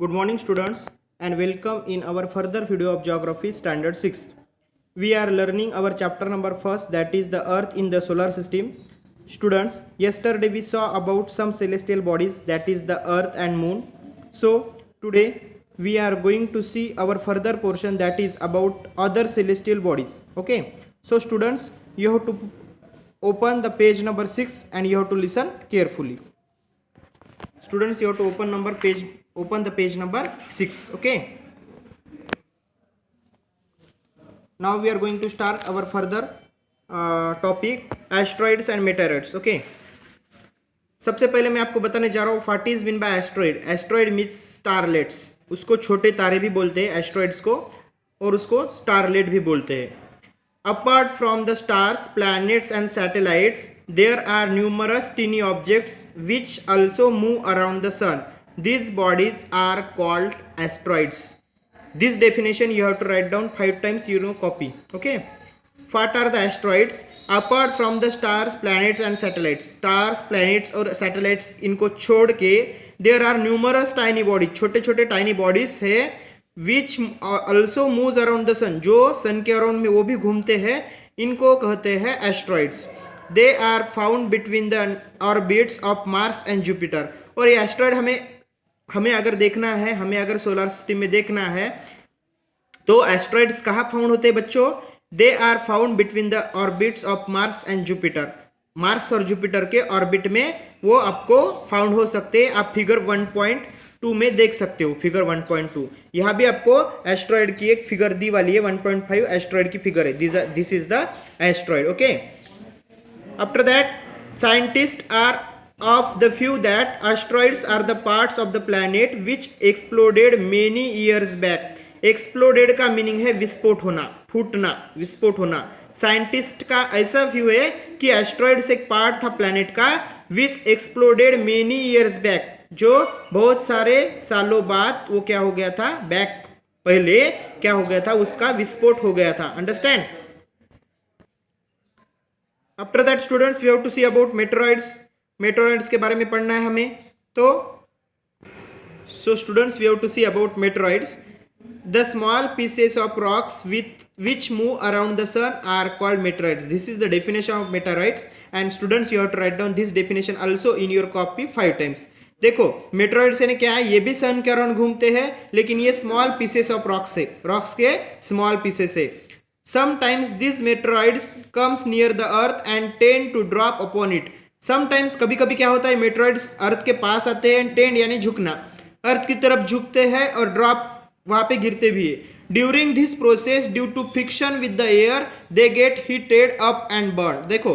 Good morning students and welcome in our further video of Geography Standard 6. We are learning our chapter number first, that is the Earth in the solar system. Students, yesterday we saw about some celestial bodies, that is the Earth and Moon. So today we are going to see our further portion, that is about other celestial bodies. Okay, so students, you have to open the page number 6 and you have to listen carefully. Students, you have to open the page number 6. Okay, now we are going to start our further topic asteroids and meteoroids. Okay, सबसे पहले मैं आपको बताने जा रहा हूँ what is mean by asteroid. Asteroid means starlets. उसको छोटे तारे भी बोलते हैं एस्ट्रॉइड्स को, और उसको स्टारलेट भी बोलते हैं. Apart from the stars, planets and satellites, there are numerous tiny objects which also move around the sun. These bodies are called asteroids. This definition you have to write down 5 times, copy. Okay, what are the asteroids? Apart from the stars, planets and satellites, stars, planets और satellites इनको छोड़ के there are numerous tiny bodies, छोटे छोटे tiny bodies है which also moves around the sun, जो sun के around में वो भी घूमते हैं, इनको कहते हैं asteroids. They are found between the orbits of Mars and Jupiter. और ये एस्ट्रॉइड हमें अगर देखना है, हमें अगर सोलर सिस्टम में देखना है तो एस्ट्रॉइड्स कहाँ फाउंड होते हैं बच्चों? They are found between the orbits of Mars and Jupiter. Mars और जुपिटर के ऑर्बिट में वो आपको फाउंड हो सकते हैं. आप फिगर 1.2 में देख सकते हो. फिगर 1.2 यहाँ भी आपको एस्ट्रॉइड की एक फिगर दी वाली है. 1.5 एस्ट्रॉइड की फिगर है. This is the asteroid. Okay, after that scientist are of the view that asteroids are the parts of the planet which exploded many years back. exploded का मीनिंग है विस्फोट होना, फूटना, विस्फोट होना. साइंटिस्ट का ऐसा व्यू है कि एस्ट्रॉइड्स एक पार्ट था प्लैनेट का which exploded many years back, जो बहुत सारे सालों बाद वो क्या हो गया था, बैक पहले क्या हो गया था, उसका विस्फोट हो गया था. Understand? After that students we have to see about meteoroids. Meteoroids के बारे में पढ़ना है हमें. तो so students we have to see about meteoroids. The small pieces of rocks which move around the sun are called meteoroids. This is the definition of meteoroids and students you have to write down this definition also in your copy 5 times. देखो meteoroids यानी क्या है, ये भी सन के around घूमते हैं लेकिन ये स्मॉल पीसेस ऑफ रॉक्स है, रॉक्स के स्मॉल पीसेस है. Sometimes this meteoroids comes near the earth and tend to drop upon it. Sometimes कभी कभी क्या होता है, मेटेरॉइड्स अर्थ के पास आते हैं, टेंड यानी झुकना, अर्थ की तरफ झुकते हैं और ड्रॉप वहां पे गिरते भी है. During this process due to friction with the air they get heated up and burn. देखो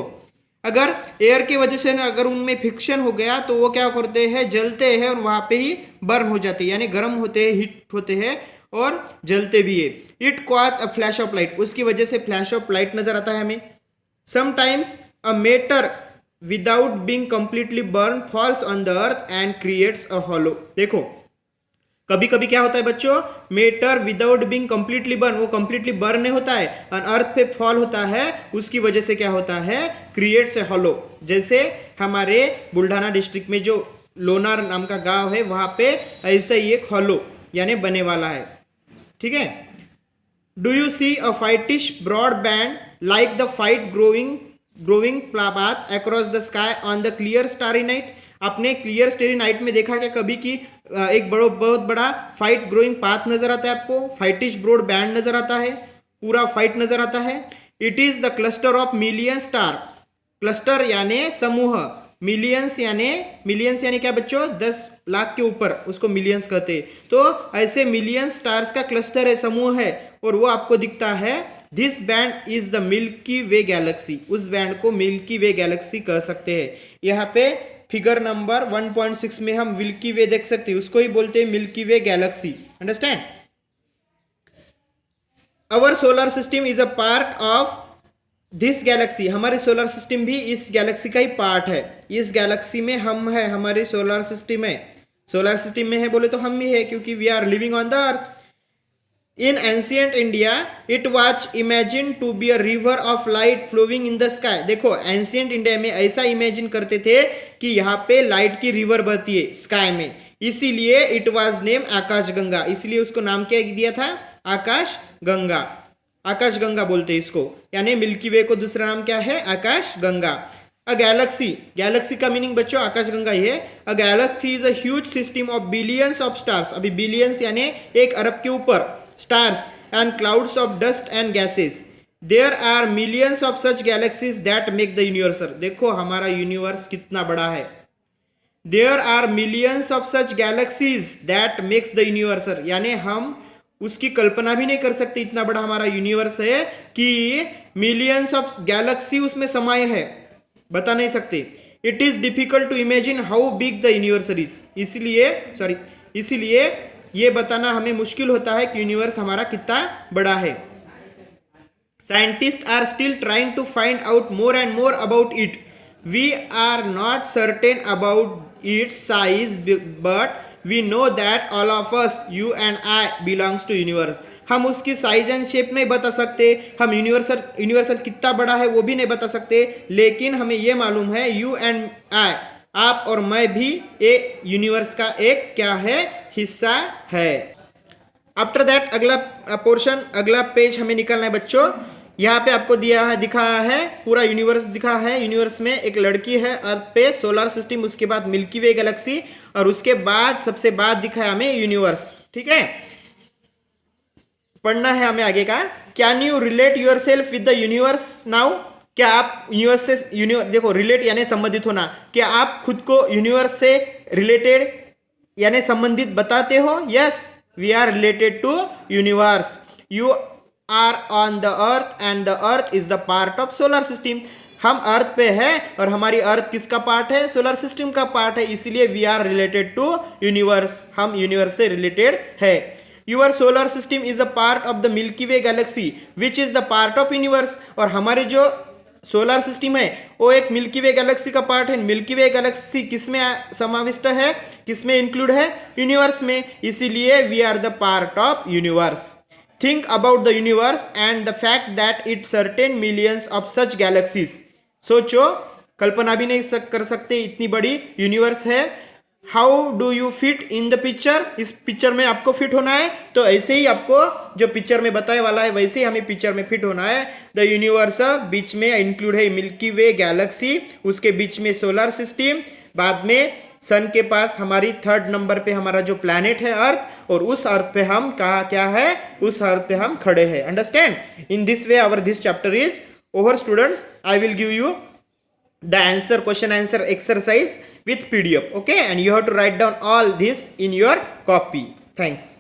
अगर एयर की वजह से अगर उनमें फ्रिक्शन हो गया तो वो क्या करते हैं, जलते हैं और वहां पे ही बर्न हो जाते हैं, यानी गर्म होते हैं, हीट होते हैं और जलते भी है. It cause a flash of light, उसकी वजह से फ्लैश ऑफ लाइट नजर आता है हमें. Sometimes a meteor without being completely burned falls on the earth and creates a hollow. देखो कभी कभी क्या होता है बच्चों, meteor without being completely burn, वो कंप्लीटली बर्न नहीं होता है और अर्थ पे फॉल होता है, उसकी वजह से क्या होता है, क्रिएट्स ए हॉलो. जैसे हमारे बुल्ढाना डिस्ट्रिक्ट में जो लोनार नाम का गांव है वहां पे ऐसा ही एक हॉलो यानी बने वाला है. ठीक है. Do you see a faintish broad band like the faint glowing path across the sky on the clear starry night. आपने क्लियर स्टारी नाइट में देखा क्या कभी कि एक बहुत बड़ा फाइट ग्रोइंग पाथ नजर आता है आपको, फाइटिश ब्रॉड बैंड नजर आता है, पूरा फाइट नजर आता है. It is the cluster of million star. Cluster यानी समूह, मिलियंस यानी क्या बच्चों, 10 लाख के ऊपर, उसको मिलियंस कहते हैं. तो ऐसे मिलियन स्टार्स का क्लस्टर है, समूह है, और वो आपको दिखता है. This band is the Milky Way Galaxy. उस बैंड को मिल्की वे गैलेक्सी कह सकते हैं. यहाँ पे फिगर नंबर 1.6 में हम मिल्की वे देख सकते हैं, उसको ही बोलते हैं milky Way Galaxy. Understand? Our solar system is a part of this Galaxy. हमारे सोलर सिस्टम भी इस गैलेक्सी का ही पार्ट है. इस गैलेक्सी में हम है, हमारे सोलर सिस्टम है. सोलर सिस्टम में है बोले तो हम भी है, क्योंकि we are living on the earth. In ancient India, it was imagined to be a river of light flowing in the sky. देखो एंशियंट इंडिया में ऐसा इमेजिन करते थे कि यहाँ पे लाइट की रिवर बहती है स्काई में. इसीलिए इट वाज नेम आकाश गंगा, इसलिए उसको नाम क्या दिया था, आकाश गंगा। आकाश गंगा बोलते हैं इसको, यानी मिल्की वे को दूसरा नाम क्या है, आकाश गंगा। अ गैलेक्सी, गैलेक्सी का मीनिंग बच्चों आकाश गंगा ही है। A galaxy is a huge system of billions of stars, अभी बिलियंस यानी 1 अरब के ऊपर stars and clouds of dust and gases. There are millions of such galaxies that make the universe. देखो हमारा यूनिवर्स कितना बड़ा है। There are millions of such galaxies that makes the universe, यानी हम उसकी कल्पना भी नहीं कर सकते, इतना बड़ा हमारा यूनिवर्स है कि मिलियंस ऑफ गैलेक्सी उसमें समाये है, बता नहीं सकते। It is difficult to imagine how big the universe is, इसीलिए ये बताना हमें मुश्किल होता है कि यूनिवर्स हमारा कितना बड़ा है। Scientist are still trying to find out more and more about it. We are not certain about its size but we know that all of us, you and I, belongs to universe. हम उसकी size and shape नहीं बता सकते, हम universal कितना बड़ा है वो भी नहीं बता सकते, लेकिन हमें ये मालूम है यू एंड आई, आप और मैं भी एक यूनिवर्स का एक क्या है, हिस्सा है। आफ्टर दैट अगला पोर्शन, अगला पेज हमें निकालना है बच्चों। यहाँ पे आपको दिखाया है पूरा यूनिवर्स दिखा है। यूनिवर्स में एक लड़की है अर्थ पे, सोलर सिस्टम, उसके बाद मिल्की वे गैलेक्सी, और उसके बाद सबसे बाद दिखाया हमें यूनिवर्स। ठीक है, पढ़ना है हमें आगे का। Can you relate your self with the universe now. क्या आप यूनिवर्स से देखो रिलेट यानी संबंधित होना, क्या आप खुद को यूनिवर्स से रिलेटेड यानी संबंधित बताते हो। Yes, we are related to universe. You are on the earth and the earth is the part of solar system. हम अर्थ पे है और हमारी अर्थ किसका पार्ट है, सोलर सिस्टम का पार्ट है, इसलिए we are related to universe, हम यूनिवर्स से रिलेटेड है। Your solar system is a part of the Milky Way galaxy which is the part of universe. और हमारे जो सोलर सिस्टम है वो एक मिल्की वे गैलेक्सी का पार्ट है। मिल्की वे गैलेक्सी किसमें समाविष्ट है, किसमें इंक्लूड है, यूनिवर्स में, इसीलिए we are the part of universe. Think about the universe and the fact that it certain millions of such galaxies. सोचो, कल्पना भी नहीं कर सकते, इतनी बड़ी यूनिवर्स है। How do you fit in the picture, इस पिक्चर में आपको फिट होना है, तो ऐसे ही आपको जो पिक्चर में बताए वाला है वैसे ही हमें पिक्चर में फिट होना है। द यूनिवर्स बीच में इंक्लूड है मिल्की वे गैलेक्सी, उसके बीच में सोलर सिस्टम, बाद में सन के पास हमारी 3rd नंबर पे हमारा जो प्लैनेट है अर्थ, और उस अर्थ पे हम कहा क्या है, उस अर्थ पे हम खड़े हैं। Understand. In this way our this chapter is over students. I will give you the answer, question answer exercise with PDF, okay, and you have to write down all this in your copy. Thanks.